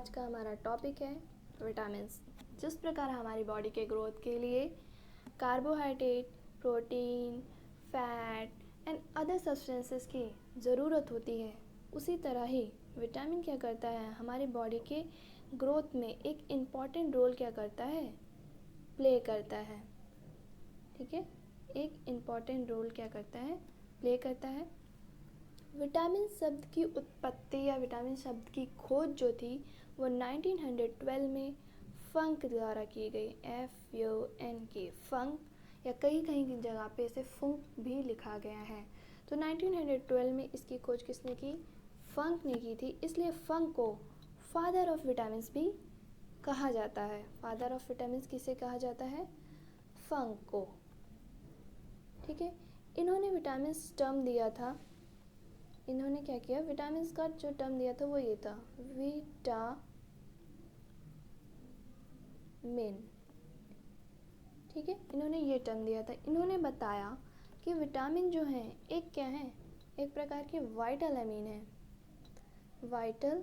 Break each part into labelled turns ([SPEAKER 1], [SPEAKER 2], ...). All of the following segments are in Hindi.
[SPEAKER 1] आज का हमारा टॉपिक है विटामिन्स। जिस प्रकार हमारी बॉडी के ग्रोथ के लिए carbohydrate, protein, fat and other substances की ज़रूरत होती है, उसी तरह ही विटामिन क्या करता है, हमारी बॉडी के ग्रोथ में एक इम्पॉर्टेंट रोल क्या करता है, प्ले करता है। ठीक है, एक इम्पॉर्टेंट रोल क्या करता है, प्ले करता है। विटामिन शब्द की उत्पत्ति या विटामिन शब्द की खोज जो थी वो 1912 में फंक द्वारा की गई। FUNK, फंक, या कहीं कहीं की जगह पे इसे फुंक भी लिखा गया है। तो 1912 में इसकी खोज किसने की, फंक ने की थी। इसलिए फंक को फादर ऑफ विटामिन्स भी कहा जाता है। फादर ऑफ विटामिन्स किसे कहा जाता है, फंक को। ठीक है, इन्होंने विटामिन्स टर्म दिया था, इन्होंने क्या किया, विटामिन्स का जो टर्म दिया था वो ये था, विटामिन। ठीक है, इन्होंने ये टर्म दिया था। इन्होंने बताया कि विटामिन जो है एक क्या है, एक प्रकार के वाइटल अमीन है। वाइटल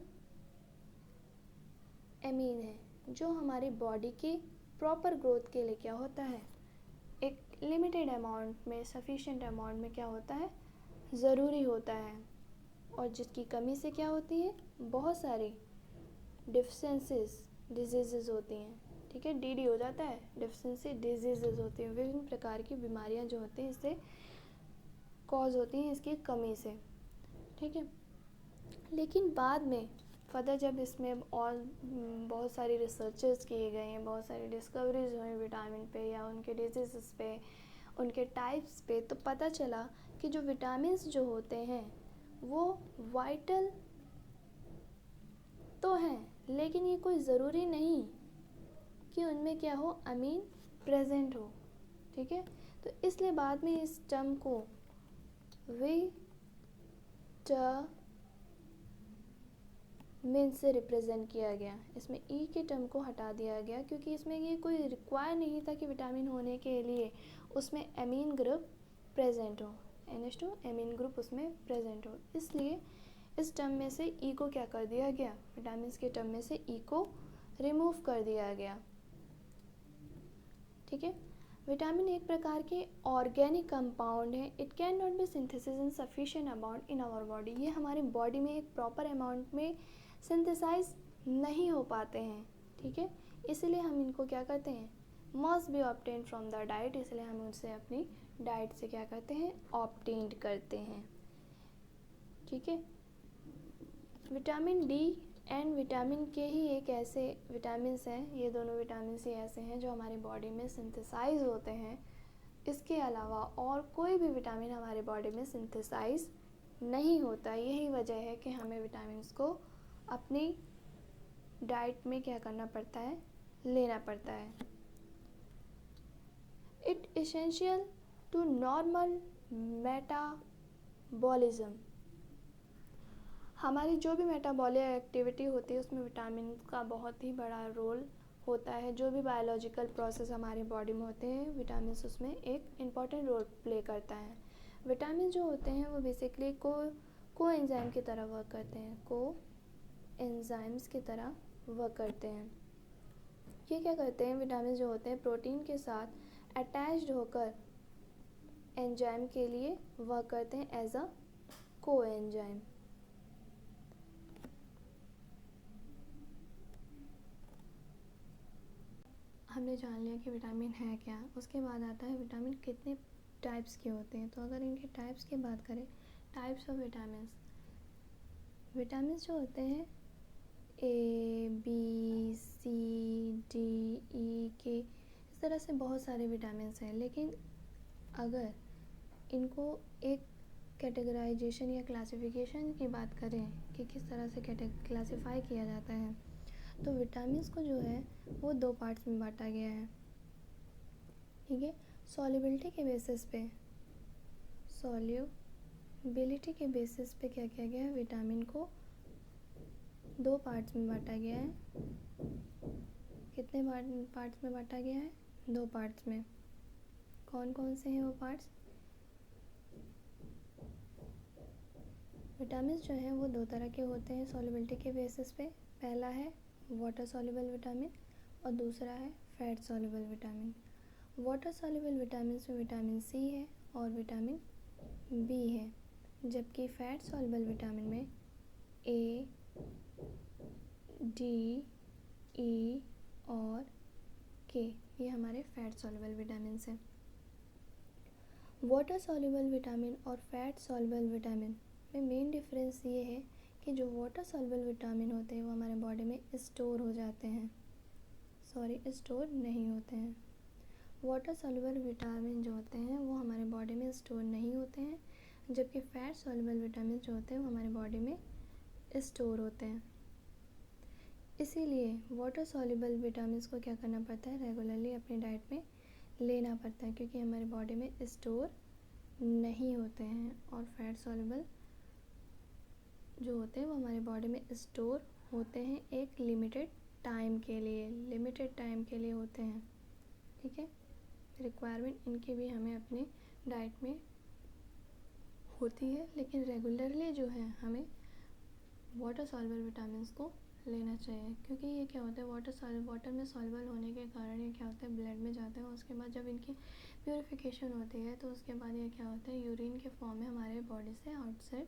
[SPEAKER 1] अमीन है जो हमारी बॉडी के प्रॉपर ग्रोथ के लिए क्या होता है, एक लिमिटेड अमाउंट में, सफिशिएंट अमाउंट में क्या होता है, ज़रूरी होता है, और जिसकी कमी से क्या होती है, बहुत सारी डिफिशेंसीज, डिजीज़ होती हैं। ठीक है, DD हो जाता है, डिफिशेंसी डिजीज़ होती हैं। विभिन्न प्रकार की बीमारियां जो होती हैं इससे कॉज होती हैं, इसकी कमी से। ठीक है, लेकिन बाद में फर्दर जब इसमें और बहुत सारी रिसर्चेस किए गए हैं, बहुत सारी डिस्कवरीज हुई विटामिन पे या उनके डिजीज़ पे, उनके टाइप्स पे, तो पता चला कि जो विटामिन्स जो होते हैं वो वाइटल तो हैं, लेकिन ये कोई ज़रूरी नहीं कि उनमें क्या हो, अमीन प्रेजेंट हो। ठीक है, तो इसलिए बाद में इस टर्म को विटामिन से रिप्रेजेंट किया गया। इसमें ई के टर्म को हटा दिया गया क्योंकि इसमें ये कोई रिक्वायर नहीं था कि विटामिन होने के लिए उसमें अमीन ग्रुप प्रेजेंट हो, NH2 अमीन ग्रुप उसमें प्रेजेंट हो। इसलिए इस टर्म में से ई को क्या कर दिया गया, विटामिन के टर्म में से ई को रिमूव कर दिया गया। ठीक है, विटामिन एक प्रकार के ऑर्गेनिक कंपाउंड है। It can not be synthesize in sufficient amount in our body. ये हमारी बॉडी में एक प्रॉपर अमाउंट में सिंथेसाइज नहीं हो पाते हैं। ठीक है, इसलिए हम इनको क्या करते हैं, must be obtained from the diet, इसलिए हम उनसे अपनी डाइट से क्या करते हैं, ऑब्टेन्ड करते हैं। ठीक है, विटामिन डी एंड विटामिन के ही एक ऐसे विटामिन्स हैं, ये दोनों विटामिन्स ही ऐसे हैं जो हमारी बॉडी में सिंथेसाइज होते हैं। इसके अलावा और कोई भी विटामिन हमारे बॉडी में सिंथेसाइज नहीं होता। यही वजह है कि हमें विटामिन्स को अपनी डाइट में क्या करना पड़ता है, लेना पड़ता है। It essential to normal metabolism. हमारी जो भी मेटाबॉलिक एक्टिविटी होती है उसमें विटामिन का बहुत ही बड़ा रोल होता है। जो भी बायोलॉजिकल प्रोसेस हमारी बॉडी में होते हैं, विटामिन उसमें एक इम्पॉर्टेंट रोल प्ले करता है। विटामिन जो होते हैं वो बेसिकली को एंजाइम की तरह वर्क करते हैं, को एंजाइम्स की तरह वर्क करते हैं। ये क्या करते हैं, विटामिन जो होते हैं प्रोटीन के साथ अटैच्ड होकर एंजाइम के लिए वर्क करते हैं एज अ को एंजाइम। हमने जान लिया कि विटामिन है क्या। उसके बाद आता है विटामिन कितने टाइप्स के होते हैं। तो अगर इनके टाइप्स की बात करें, टाइप्स ऑफ विटामिन्स, विटामिन्स जो होते हैं ABCDE इस तरह से बहुत सारे विटामिन्स हैं। लेकिन अगर इनको एक कैटेगराइजेशन या क्लासिफिकेशन की बात करें कि किस तरह से क्लासिफाई किया जाता है, तो विटामिन्स को जो है वो दो पार्ट्स में बांटा गया है। ठीक है, सॉल्युबिलिटी के बेसिस पे, सॉल्युबिलिटी के बेसिस पे क्या किया गया है, विटामिन को दो पार्ट्स में बांटा गया है। कितने पार्ट्स में बांटा गया है, दो पार्ट्स में। कौन कौन से हैं वो पार्ट्स, विटामिन्स जो हैं वो दो तरह के होते हैं सॉल्युबिलिटी के बेसिस पे। पहला है वाटर सॉल्युबल विटामिन और दूसरा है fat soluble vitamin. Water soluble vitamin में विटामिन सी है और विटामिन बी है, जबकि फैट सॉल्युबल विटामिन में ए, डी, ई और के, ये हमारे फैट सॉल्युबल विटामिन हैं। वाटर सॉल्युबल विटामिन और फैट सॉल्युबल विटामिन में मेन डिफरेंस ये है कि जो वाटर सॉल्युबल विटामिन होते हैं वो हमारे बॉडी में स्टोर हो जाते हैं, स्टोर नहीं होते हैं। वाटर सॉल्युबल विटामिन जो होते हैं वो हमारे बॉडी में स्टोर नहीं होते हैं, जबकि फैट सॉल्युबल विटामिन जो होते हैं वो हमारे बॉडी में स्टोर होते हैं। इसीलिए वाटर सॉल्युबल विटामिन्स को क्या करना पड़ता है, रेगुलरली अपनी डाइट में लेना पड़ता है, क्योंकि हमारे बॉडी में स्टोर नहीं होते हैं। और फैट सॉल्युबल जो होते हैं वो हमारे बॉडी में स्टोर होते हैं एक लिमिटेड टाइम के लिए होते हैं, ठीक है। रिक्वायरमेंट इनकी भी हमें अपनी डाइट में होती है, लेकिन रेगुलरली जो है हमें वाटर सॉल्युबल विटामिन्स को लेना चाहिए, क्योंकि ये क्या होता है, वाटर में सॉल्युबल होने के कारण ये क्या होता है, ब्लड में जाते हैं। उसके बाद जब इनकी प्योरीफिकेशन होती है तो उसके बाद ये क्या होता है, यूरिन के फॉर्म में हमारे बॉडी से आउटसाइड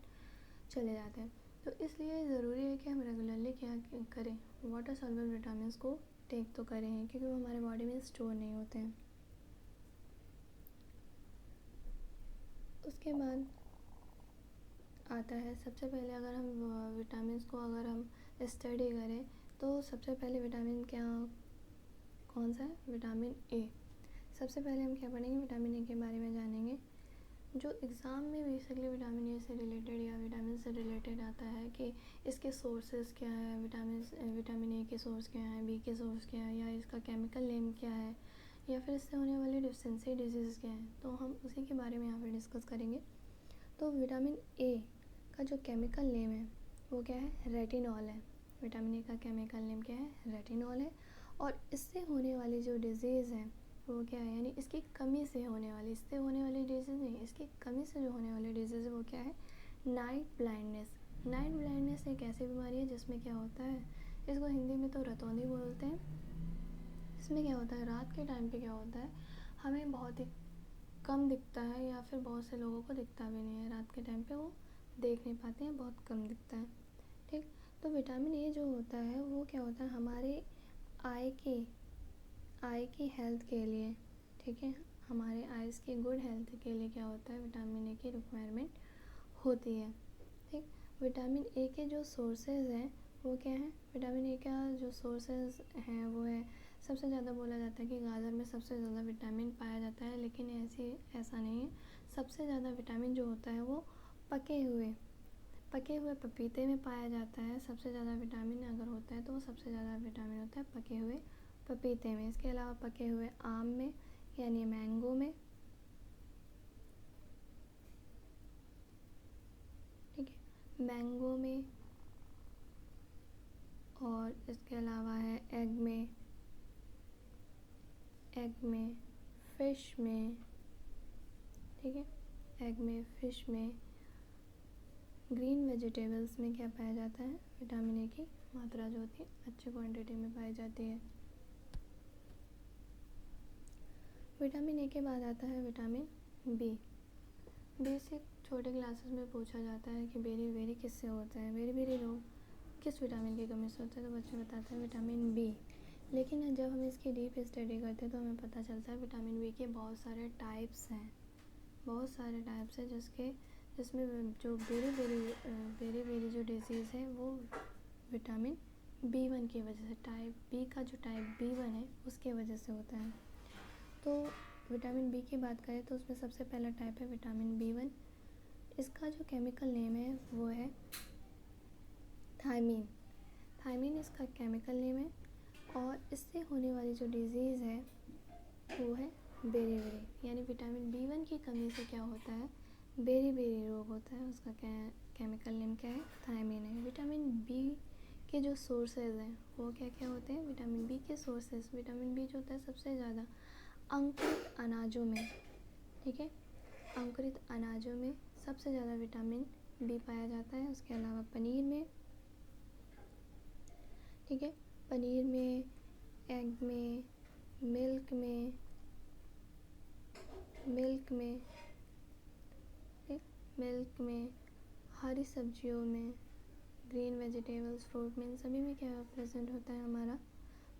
[SPEAKER 1] चले जाते हैं। तो इसलिए ज़रूरी है कि हम रेगुलरली क्या करें, वाटर सॉल्युबल विटामिन्स को टेक तो करें हैं, क्योंकि वो हमारे बॉडी में स्टोर नहीं होते हैं। उसके बाद आता है, सबसे पहले अगर हम विटामिन्स को अगर हम स्टडी करें तो सबसे पहले विटामिन कौन सा है, विटामिन ए। सबसे पहले हम क्या पढ़ेंगे, विटामिन ए के बारे में जानेंगे। जो एग्ज़ाम में बेसिकली विटामिन ए से रिलेटेड या विटामिन से रिलेटेड आता है कि इसके सोर्सेज क्या है, विटामिन ए के सोर्स क्या है, बी के सोर्स क्या है, या इसका केमिकल नेम क्या है, या फिर इससे होने वाली डिफिशिएंसी डिजीज़ क्या है, तो हम उसी के बारे में यहाँ पर डिस्कस करेंगे। तो विटामिन ए का जो केमिकल नेम है वो क्या है, रेटिनॉल है। विटामिन ए का केमिकल नेम क्या है, रेटिनॉल है। और इससे होने वाली जो डिजीज़ है वो क्या है, यानी इसकी कमी से होने वाली, इससे होने वाली डिजीज़ नहीं, इसकी कमी से जो होने वाली डिजीज़ है वो क्या है, नाइट ब्लाइंडनेस। नाइट ब्लाइंडनेस एक ऐसी बीमारी है जिसमें क्या होता है, इसको हिंदी में तो रतौंधी बोलते हैं। इसमें क्या होता है, रात के टाइम पे क्या होता है, हमें बहुत ही कम दिखता है, या फिर बहुत से लोगों को दिखता भी नहीं है। रात के टाइम पे वो देख नहीं पाते हैं, बहुत कम दिखता है, ठीक। तो विटामिन ए जो होता है वो क्या होता है, हमारे आई की हेल्थ के लिए, ठीक है, हमारे आइज़ की गुड हेल्थ के लिए क्या होता है, विटामिन ए की रिक्वायरमेंट होती है, ठीक। विटामिन ए के जो सोर्सेज हैं वो क्या है, विटामिन ए का जो सोर्सेज हैं वो है, सबसे ज़्यादा बोला जाता है कि गाजर में सबसे ज़्यादा विटामिन पाया जाता है, लेकिन ऐसा नहीं है। सबसे ज़्यादा विटामिन जो होता है वो पके हुए पपीते में पाया जाता है। सबसे ज़्यादा विटामिन अगर होता है तो सबसे ज़्यादा विटामिन होता है पके हुए पपीते में। इसके अलावा पके हुए आम में, यानी मैंगो में, ठीक है, मैंगो में, और इसके अलावा है एग में, फिश में, ठीक है, एग में, फिश में, ग्रीन वेजिटेबल्स में क्या पाया जाता है, विटामिन ए की मात्रा जो होती है अच्छी क्वांटिटी में पाई जाती है। विटामिन ए के बाद आता है विटामिन बी। बेसिक छोटे क्लासेस में पूछा जाता है कि बेरी किससे होता है, बेरी रोग किस विटामिन की कमी से होता है, तो बच्चे बताते हैं विटामिन बी। लेकिन जब हम इसकी डीप स्टडी करते हैं तो हमें पता चलता है विटामिन बी के बहुत सारे टाइप्स हैं, जिसमें जो बेरी जो डिजीज़ है वो विटामिन B1 की वजह से, टाइप बी का जो टाइप B1 है उसके वजह से होता है। तो विटामिन बी की बात करें तो उसमें सबसे पहला टाइप है विटामिन B1। इसका जो केमिकल नेम है वो है थायमीन इसका केमिकल नेम है। और इससे होने वाली जो डिज़ीज़ है वो है बेरी, यानी विटामिन B1 की कमी से क्या होता है, बेरी रोग होता है। उसका केमिकल नेम क्या है, थायमीन है। विटामिन बी के जो सोर्सेज हैं वो क्या क्या होते हैं, विटामिन बी के सोर्सेज, विटामिन बी जो होता है सबसे ज़्यादा अंकुरित अनाजों में, ठीक है, अंकुरित अनाजों में सबसे ज़्यादा विटामिन बी पाया जाता है। उसके अलावा पनीर में, ठीक है, पनीर में, एग में, मिल्क में, हरी सब्जियों में, ग्रीन वेजिटेबल्स, फ्रूट में, इन सभी में क्या प्रेजेंट होता है हमारा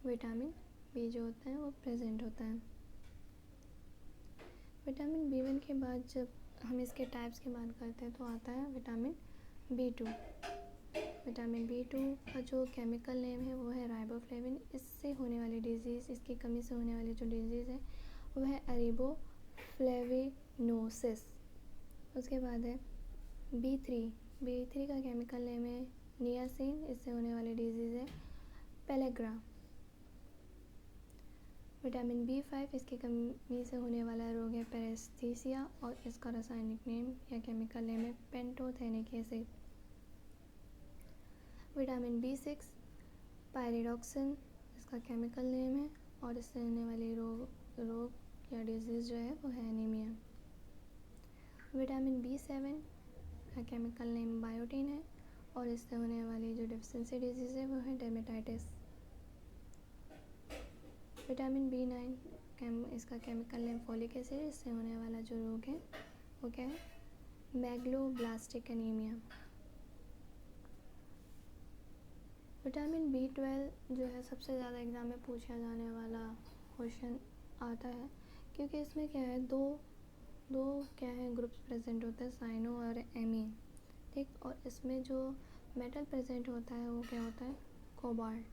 [SPEAKER 1] विटामिन बी जो होता है वो प्रेजेंट होता है। विटामिन B1 के बाद जब हम इसके टाइप्स की बात करते हैं तो आता है विटामिन B2। विटामिन B2 का जो केमिकल नेम है वो है राइबोफ्लेविन। इससे होने वाली डिजीज़, इसकी कमी से होने वाली जो डिजीज़ है वो है अरेबोफ्लेविनोसिस। उसके बाद है B3 का केमिकल नेम है नियासिन। इससे होने वाली डिजीज़ है पेलेग्रा। विटामिन B5 इसकी कमी से होने वाला रोग है पेरेस्थीसिया और इसका रासायनिक नेम या केमिकल नेम है pantothenic acid. Vitamin B6 pyridoxine इसका केमिकल नेम है और इससे होने वाली रोग या डिजीज़ जो है वो है एनीमिया। विटामिन B7 का केमिकल नेम बायोटीन है और इससे होने वाली जो डेफिशिएंसी डिजीज़ है वो है डेर्मेटाइटिस। विटामिन B9 इसका केमिकल नेम फॉलिक एसिड। इससे होने वाला जो रोग है वो क्या है मैग्लोब्लास्टिक एनीमिया। विटामिन B12 जो है सबसे ज़्यादा एग्ज़ाम में पूछा जाने वाला क्वेश्चन आता है क्योंकि इसमें क्या है दो क्या है ग्रुप्स प्रेजेंट होते हैं, साइनो और एमीन। ठीक, और इसमें जो मेटल प्रेजेंट होता है वो क्या होता है कोबाल्ट।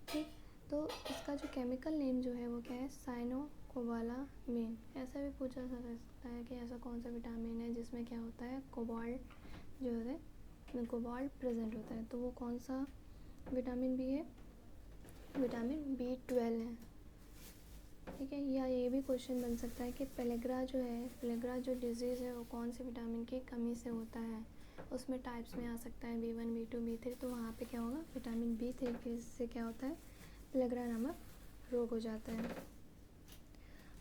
[SPEAKER 1] ठीक, तो इसका जो केमिकल नेम जो है वो क्या है साइनो कोबालामीन। ऐसा भी पूछा जा सकता है कि ऐसा कौन सा विटामिन है जिसमें क्या होता है कोबाल्ट जो है कोबाल्ट प्रेजेंट होता है, तो वो कौन सा विटामिन बी है विटामिन B12 है। ठीक है, या ये भी क्वेश्चन बन सकता है कि पेलेग्रा जो डिजीज़ है वो कौन से विटामिन की कमी से होता है। उसमें टाइप्स में आ सकता है B1, B2, B3, तो वहाँ पे क्या होगा विटामिन B3 से क्या होता है पेलेग्रा नामक रोग हो जाता है।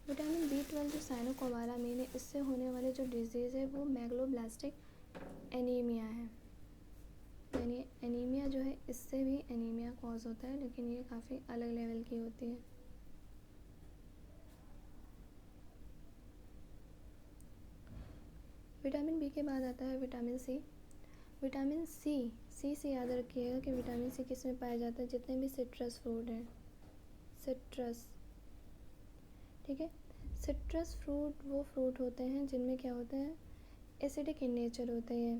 [SPEAKER 1] विटामिन B12 जो साइनोकोबालामीन है इससे होने वाले जो डिजीज़ है वो मैग्लोब्लास्टिक एनीमिया है। यानी एनीमिया जो है इससे भी एनीमिया कॉज होता है, लेकिन ये काफ़ी अलग लेवल की होती है। विटामिन बी के बाद आता है विटामिन सी। विटामिन सी से याद रखिएगा कि विटामिन सी किस में पाया जाता है, जितने भी सिट्रस फ्रूट हैं, सिट्रस। ठीक है, सिट्रस फ्रूट वो फ्रूट होते हैं जिनमें क्या होता है एसिडिक इन नेचर होते हैं।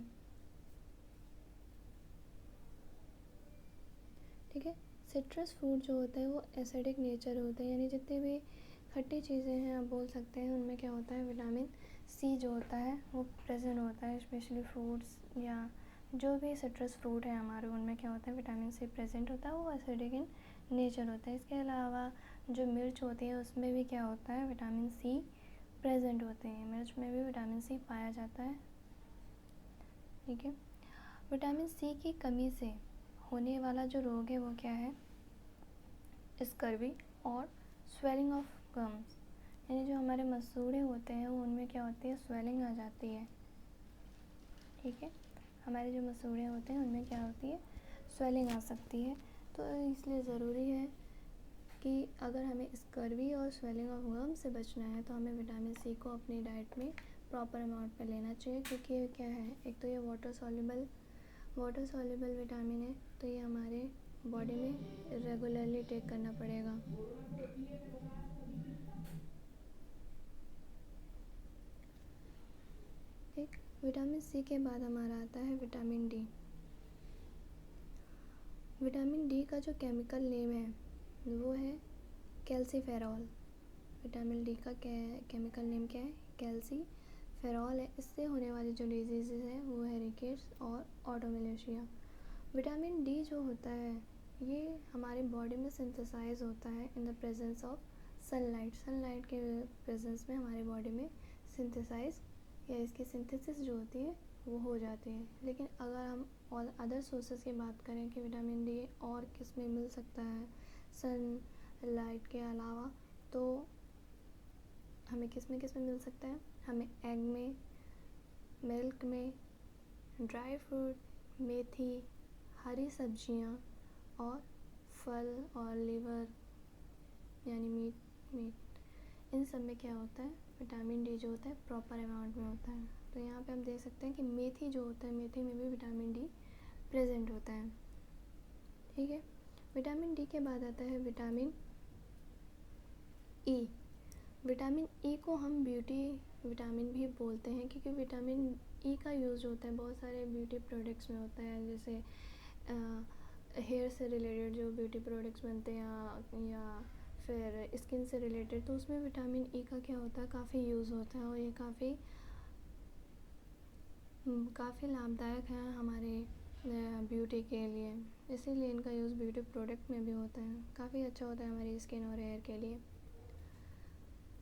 [SPEAKER 1] ठीक है, सिट्रस फ्रूट जो होता है वो एसिडिक नेचर होते हैं, यानी जितनी भी खट्टी चीज़ें हैं आप बोल सकते हैं उनमें क्या होता है विटामिन सी जो होता है वो प्रेजेंट होता है। स्पेशली फ्रूट्स या जो भी सिट्रस फ्रूट है हमारे उनमें क्या होता है विटामिन सी प्रेजेंट होता है, वो एसिडिक इन नेचर होता है। इसके अलावा जो मिर्च होती है उसमें भी क्या होता है विटामिन सी प्रेजेंट होते हैं, मिर्च में भी विटामिन सी पाया जाता है। ठीक है, विटामिन सी की कमी से होने वाला जो रोग है वो क्या है स्कर्वी और स्वेलिंग ऑफ गम्स, यानी जो हमारे मसूड़े होते हैं वो उनमें क्या होती है स्वेलिंग आ जाती है। ठीक है, हमारे जो मसूड़े होते हैं उनमें क्या होती है स्वेलिंग आ सकती है। तो इसलिए ज़रूरी है कि अगर हमें स्कर्वी और स्वेलिंग ऑफ गम से बचना है तो हमें विटामिन सी को अपनी डाइट में प्रॉपर अमाउंट में लेना चाहिए, क्योंकि ये क्या है एक तो ये वाटर सॉल्युबल विटामिन है, तो ये हमारे बॉडी में रेगुलरली टेक करना पड़ेगा। ठीक, विटामिन सी के बाद हमारा आता है विटामिन डी। विटामिन डी का जो केमिकल नेम है वो है कैल्सीफेरॉल। विटामिन डी का केमिकल नेम क्या है कैल्सीफेरॉल है। इससे होने वाली जो डिजीज़ है वो है रिकेट्स और ऑटोमेलेशिया। विटामिन डी जो होता है ये हमारे बॉडी में सिंथेसाइज होता है in the presence of sunlight के प्रेजेंस में हमारे बॉडी में सिंथेसाइज या इसकी सिंथेसिस जो होती है वो हो जाती है। लेकिन अगर हम और अदर सोर्सेज की बात करें कि विटामिन डी और किस में मिल सकता है सनलाइट के अलावा, तो हमें किस में मिल सकता है, हमें एग में, मिल्क में, ड्राई फ्रूट, मेथी, हरी सब्जियां और फल और लीवर यानी मीट, इन सब में क्या होता है, विटामिन डी जो होता है प्रॉपर अमाउंट में होता है। तो यहाँ पे हम देख सकते हैं कि मेथी जो होता है, मेथी में भी विटामिन डी प्रेजेंट होता है। ठीक है, विटामिन डी के बाद आता है विटामिन ई। विटामिन ई को हम ब्यूटी विटामिन भी बोलते हैं, क्योंकि विटामिन ई का यूज़ होता है बहुत सारे ब्यूटी प्रोडक्ट्स में होता है, जैसे हेयर से रिलेटेड जो ब्यूटी प्रोडक्ट्स बनते हैं या फिर स्किन से रिलेटेड, तो उसमें विटामिन ई का क्या होता है, काफ़ी यूज़ होता है और ये काफ़ी लाभदायक है हमारे ब्यूटी के लिए, इसीलिए इनका यूज़ ब्यूटी प्रोडक्ट में भी होता है। काफ़ी अच्छा होता है हमारी स्किन और हेयर के लिए।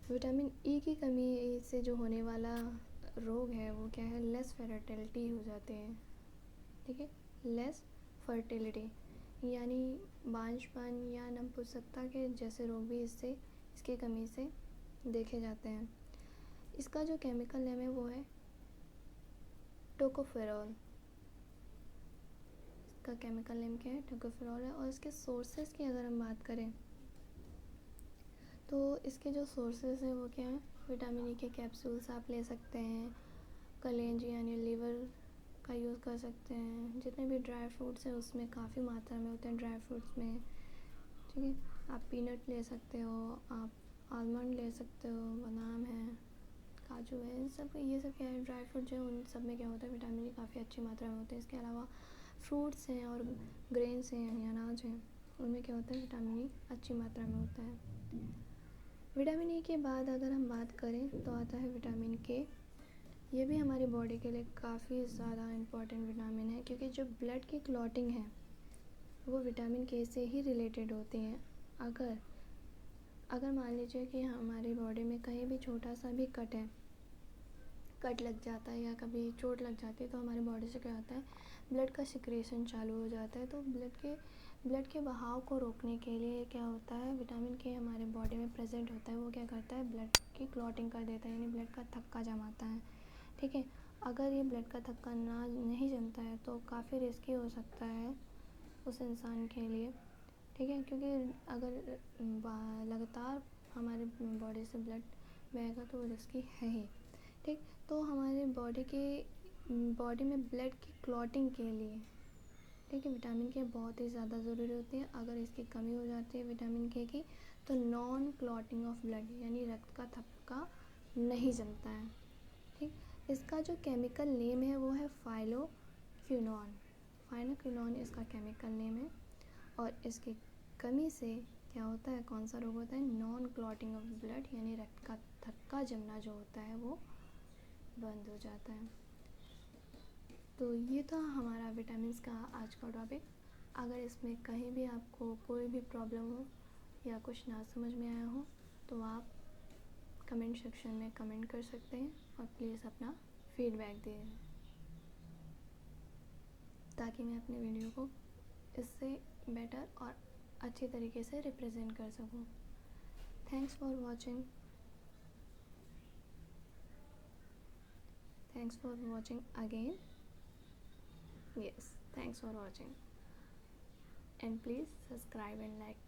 [SPEAKER 1] विटामिन ई की कमी से जो होने वाला रोग है वो क्या है, लेस फर्टिलिटी हो जाते हैं। ठीक है, लेस फर्टिलिटी यानी बांझपन या नपुंसकता के जैसे रोग भी इसकी कमी से देखे जाते हैं। इसका जो केमिकल नेम है वो है टोकोफेरॉल। इसका केमिकल नेम क्या है, टोकोफेरॉल है। और इसके सोर्सेज की अगर हम बात करें तो इसके जो सोर्सेज हैं वो क्या है, विटामिन ई के कैप्सूल्स आप ले सकते हैं, कलेंजी यानी लीवर का यूज़ कर सकते हैं, जितने भी ड्राई फ्रूट्स हैं उसमें काफ़ी मात्रा में होते हैं ड्राई फ्रूट्स में। ठीक है, आप पीनट ले सकते हो, आप आलमंड ले सकते हो, बादाम है, काजू है, इन सब ये सब क्या है, ड्राई फ्रूट जो है उन सब में क्या होता है, विटामिन ई काफ़ी अच्छी मात्रा में होते हैं। इसके अलावा फ्रूट्स हैं और ग्रेन्स हैं यानी अनाज हैं, उनमें क्या होता है, विटामिन ई अच्छी मात्रा में होता है। विटामिन ई के बाद अगर हम बात करें तो आता है विटामिन के। ये भी हमारी बॉडी के लिए काफ़ी ज़्यादा इम्पॉर्टेंट विटामिन है, क्योंकि जो ब्लड की क्लॉटिंग है वो विटामिन के से ही रिलेटेड होती हैं। अगर मान लीजिए कि हमारी बॉडी में कहीं भी छोटा सा भी कट लग जाता है या कभी चोट लग जाती है, तो हमारी बॉडी से क्या होता है, ब्लड का सिक्रेशन चालू हो जाता है। तो ब्लड के बहाव को रोकने के लिए क्या होता है, विटामिन के हमारे बॉडी में प्रेजेंट होता है, वो क्या करता है, ब्लड की क्लॉटिंग कर देता है, यानी ब्लड का थक्का जमाता है। ठीक है, अगर ये ब्लड का थक्का नहीं जमता है तो काफ़ी रिस्की हो सकता है उस इंसान के लिए। ठीक है, क्योंकि अगर लगातार हमारे बॉडी से ब्लड बहेगा तो रिस्की है ही। ठीक, तो हमारे बॉडी में ब्लड की क्लॉटिंग के लिए, ठीक है, विटामिन के बहुत ही ज़्यादा ज़रूरी होती है। अगर इसकी कमी हो जाती है विटामिन के की, तो नॉन क्लॉटिंग ऑफ ब्लड यानी रक्त का थक्का नहीं जमता है। ठीक, इसका जो केमिकल नेम है वो है फाइनोक्विनोन इसका केमिकल नेम है। और इसकी कमी से क्या होता है, कौन सा रोग होता है, नॉन क्लॉटिंग ऑफ ब्लड यानी रक्त का थक्का जमना जो होता है वो बंद हो जाता है। तो ये था हमारा विटामिन्स का आज का टॉपिक। अगर इसमें कहीं भी आपको कोई भी प्रॉब्लम हो या कुछ ना समझ में आया हो तो आप कमेंट सेक्शन में कमेंट कर सकते हैं और प्लीज़ अपना फीडबैक दें, ताकि मैं अपने वीडियो को इससे बेटर और अच्छी तरीके से रिप्रेजेंट कर सकूं। Thanks for watching again. Yes, thanks for watching and please subscribe and like